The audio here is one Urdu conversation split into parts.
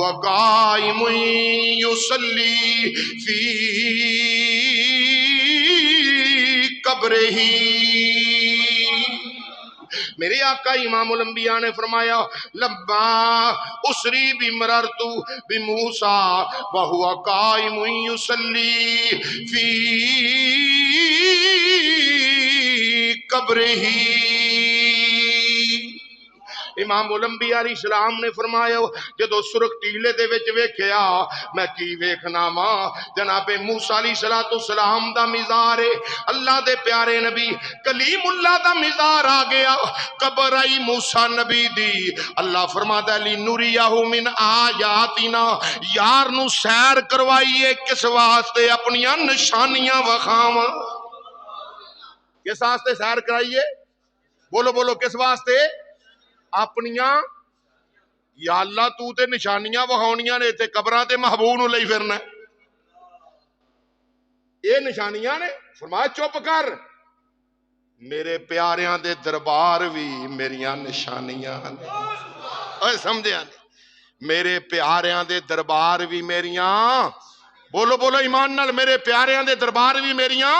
وَهُوَ قَائِمٌ يُصَلِّي فِي قَبْرِهِ۔ میرے آقا امام الانبیاء نے فرمایا لما اسری بمررت بموسیٰ وہو قائم یصلی فی قبرہ۔ امام الانبیاء علیہ السلام نے فرمایا جدو سرخ ٹیلے دے وچ ویکھیا میں کی ویکھنا وا جناب موسیٰ علیہ السلام دا مزار ہے، اللہ دے پیارے نبی کلیم اللہ دا مزار آ گیا، قبر آئی موسیٰ نبی دی۔ اللہ فرماتا ہے لِنُرِيَهُ مِنْ آیاتنا، یار نو سیر کروائیے کس واسطے؟ اپنیاں نشانیاں وکھاواں۔ کس واسطے سیر کرائیے؟ بولو بولو کس واسطے؟ اپنیاں یا اللہ تو تے نشانیاں وہاؤنیاں نے تے قبراں تے محبوب نو لئی پھرنا ہے، یہ نشانیاں نے۔ فرمایا چپ کر، میرے پیاریاں دے دربار بھی میریاں نشانیاں نے۔ اوے سمجھے آنے میرے پیاریاں دے دربار بھی میریاں، بولو بولو ایمان نال، میرے پیاریاں دے دربار بھی میریاں۔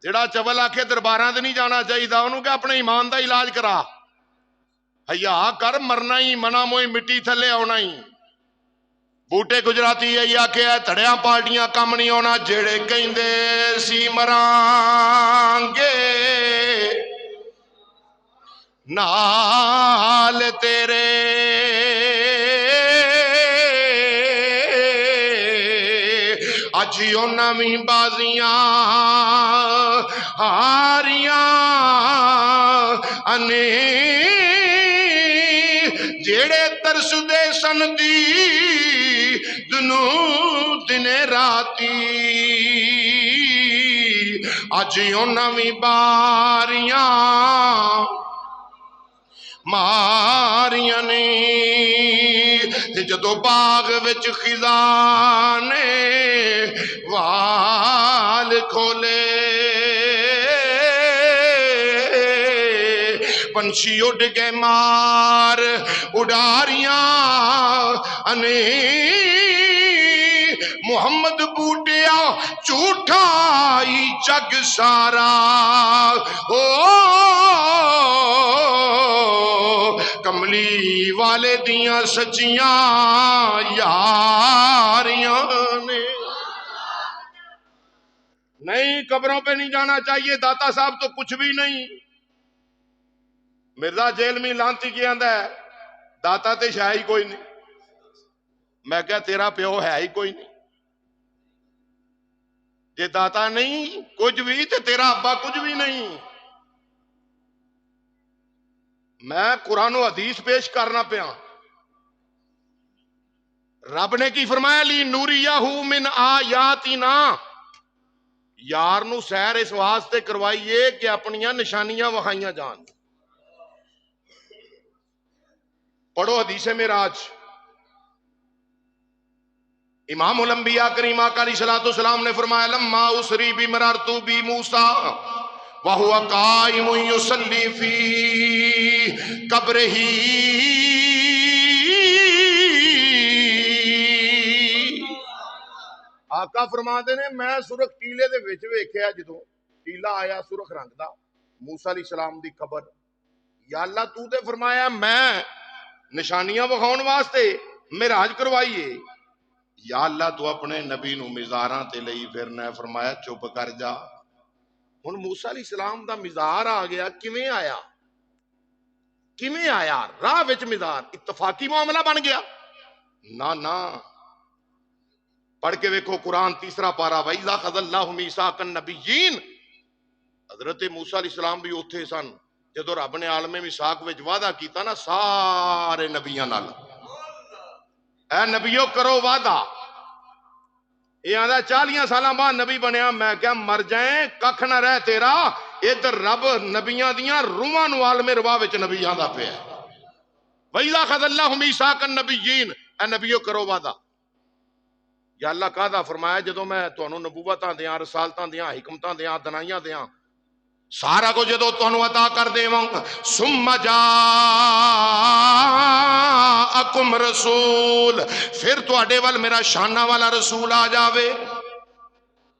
جڑا چول آکھے درباراں دے نہیں جانا چاہیے دا انہوں کہ اپنے ایمان دا علاج کرا، حیا کر، مرنا ہی منا موئی مٹی تھلے آنا ہی۔ بوٹے گجراتی یہ آکھے ہے تھڑیاں پارٹیاں کم نہیں ہونا، جڑے کہندے سی مرانگے نال تیرے، اجیو نمی بازیاں ہاریاں انے جیڑے ترس دے سن دی دنو دن راتی، اجیو نمی باریاں ماریاں نے۔ جدو باغ وچ خزانے وال کھولے، پنچھی اڈ کے مار اڈاریاں انے، محمد بوٹیا جھوٹا ہی جگ سارا، او کملی والے دیاں سچیاں یاریاں نے۔ نہیں قبروں پہ نہیں جانا چاہیے، داتا صاحب تو کچھ بھی نہیں۔ مرزا جیل میں لانتی کی آندہ ہے داتا تے شاہ ہی کوئی نہیں، میں کہا تیرا پیو ہے ہی کوئی نہیں، جے داتا نہیں کچھ بھی تے تیرا ابا کچھ بھی نہیں۔ میں قرآن و حدیث پیش کرنا پیا، رب نے کی فرمایا لِنُرِيَهُ مِنْ آیاتنا، یار نو سیر اس واسطے کروائیے کہ اپنیاں نشانیاں وکھائیاں جان۔ پڑھو حدیث معراج، امام الانبیاء کریم آقا علیہ السلام نے فرمایا لما اسری بمررت بموسیٰ وہو قائم یصلی فی قبرہ، آقا فرما دے نے میں سرخ ٹیلے دے وچ ویکھیا، جدوں ٹیلا آیا سرخ رنگ دا موسیٰ علیہ السلام دی قبر، یا اللہ تو تے فرمایا میں نشانیاں وکھاؤن واسطے معراج کروائیے، یا اللہ تو اپنے نبی نو مزاراں تے لئی پھرنا ہے۔ فرمایا چپ کر جا، ہن موسیٰ علیہ السلام دا مزار آ گیا، کیویں آیا؟ کیویں آیا؟ راہ وچ مزار اتفاقی معاملہ بن گیا؟ نہ پڑھ کے ویکھو قرآن تیسرا پارہ وَإِذَا أَخَذَ اللَّهُ مِيثَاقَ النَّبِيِّينَ، حضرت موسیٰ علیہ السلام بھی اوتھے سن جدو رب نے عالم میثاق وچ وعدہ کیتا نا سارے نبیاں نال، اے نبیو کرو وعدہ، یہ آدھا 40 سالاں بعد نبی بنیا، میں کیا مر جائیں ککھ نہ رہ تیرا، ادھر رب نبیاں دیاں روحاں نو عالم روا وچ نبیاں دا پیا۔ وَإِذَا أَخَذَ اللَّهُ مِيثَاقَ النَّبِيِّينَ، اے نبیو کرو وعدہ، یا اللہ کہا فرمایا جدو میں تانوں نبوتاں دیاں رسالتاں دیاں حکمتاں دیاں دنائیاں دیاں سارا کو جدو تانوں عطا کر دیواں ثم جاءکم رسول، پھر تواڈے ول میرا شانہ والا رسول آ جاوے۔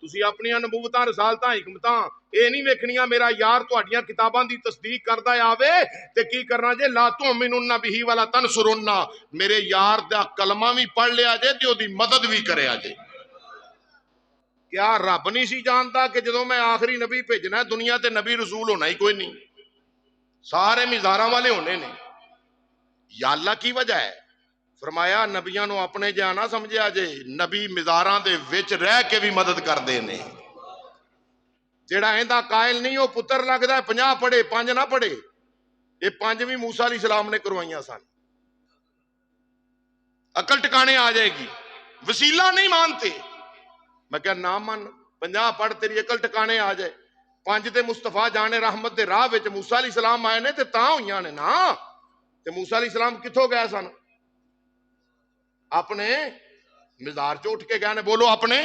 تسی اپنی نبوتاں رسالتاں حکمتاں اے نہیں ویکھنیاں میرا یار تہاڈیاں کتاباں دی تصدیق کردا آوے تے کی کرنا جے لا تؤمنون بہ ولا تنصرون، میرے یار دا کلمہ بھی پڑھ لیا جے تے اودی مدد بھی کریا جے۔ کیا رب نہیں سی جانتا کہ جدوں میں آخری نبی بھیجنا ہے دنیا تے نبی رسول ہونا ہی کوئی نہیں، سارے مزاراں والے ہونے نے؟ یا اللہ کی وجہ ہے؟ فرمایا نبیاں نو اپنے جہاں نہ سمجھیا جے، نبی مزاراں دے وچ رہ کے بھی مدد کر دے نے۔ جیڑا ایندا قائل نہیں وہ پتر لگدا ہے 50 پڑھے 5 نہ پڑھے، یہ 5 بھی موسیٰ علیہ السلام نے کروائیاں سن۔ عقل ٹکانے آ جائے گی، وسیلہ نہیں مانتے۔ میں کہا نہ من، 50 پڑھ تیری عقل ٹکانے آ جائے۔ 5 تے مصطفیٰ جانے رحمت دے راہ وچ موسیٰ علیہ السلام آئے نے تے تاں ہوئیاں نے نا۔ تے موسیٰ علیہ السلام کتھوں گئے سن؟ اپنے مزار چ اٹھ کے گئے نے، بولو اپنے۔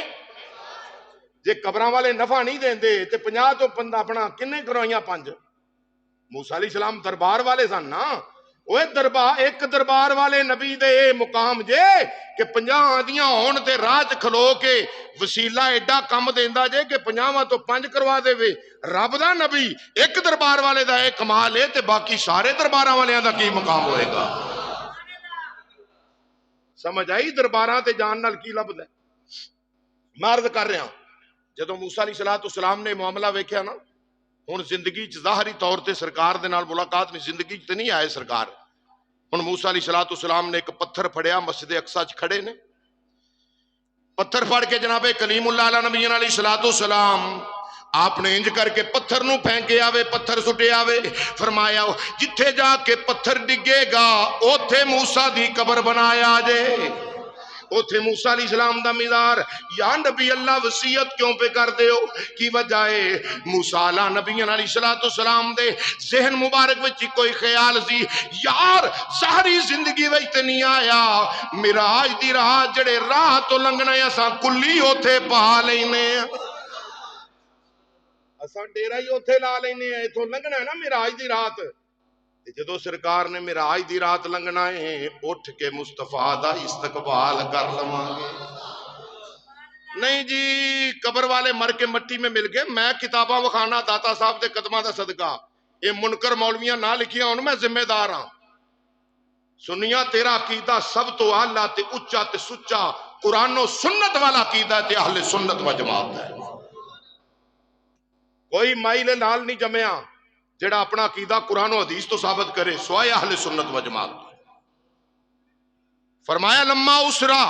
جے قبراں والے نفع نہیں دیندے تے 50 تو بندہ اپنا کنے کروائیاں 5؟ موسیٰ علیہ السلام دربار والے سن نا۔ اوے دربار ایک دربار والے نبی دے اے مقام جے کہ 50 آدیاں ہون تے راہ چ کھلو کے وسیلہ ایڈا کم دیندا جے کہ 50 تو 5 کروا دے وے۔ رب دا نبی ایک دربار والے دا اے کمال ہے تے باقی سارے درباراں والیاں دا کی مقام ہوئے گا؟ سمجھ آئی درباراں تے جان نال کی لبدا ہے؟ میں عرض کر رہا ہوں جدو موسیٰ علیہ السلام نے معاملہ ویکھیا نا، ہن زندگی چ ظاہری طور تے سرکار دے نال ملاقات نہیں، زندگی تے نہیں آئے سرکار۔ ہن موسیٰ علیہ السلام نے ایک پتھر پھڑیا، مسجد اقصی چ کھڑے نے، پتھر پھڑ کے جناب کلیم اللہ علیہ نبی علیہ السلام آپ نے انج کر کے پتھر نو پھینکے آوے، پتھر سٹے آوے، فرمایا جتھے جا کے پتھر ڈگے گا اوتھے موسیٰ دی قبر بنایا جے، اوتھے موسیٰ علیہ السلام دا مزار۔ یا نبی اللہ وصیت کیوں پہ کر دے ہو؟ کی وجہ ہے موسیٰ علیہ نبی علیہ السلام دے ذہن مبارک وچ کوئی خیال سی، یار ساری زندگی وچ تے نہیں آیا، معراج دی راہ جڑے راہ تو لنگنا ہے اساں کلی اوتھے پا لینے، اساں ڈیرا ہی اوتھے لا لینے، ایتھوں لنگنا ہے نا معراج دی رات۔ جدو سرکار نے معراج دی رات لنگنا ہے اٹھ کے مصطفیٰ دا استقبال کر لواں گے۔ نہیں جی قبر والے مر کے مٹی میں مل گئے، میں کتاباں وکھانا داتا صاحب دے قدماں دا صدقہ، یہ منکر مولویاں نہ لکھیاں ہوں میں ذمہ دار ہاں۔ سنیا تیرا عقیدہ سب تو اعلیٰ تے اچا تے سچا قرآن و سنت والا عقیدہ تے اہل سنت و جماعت ہے۔ کوئی مائل لال نہیں جمعیا جڑا اپنا عقیدہ قرآن و حدیث تو ثابت کرے سوائے اہل سنت و جماعت۔ فرمایا لما اسرا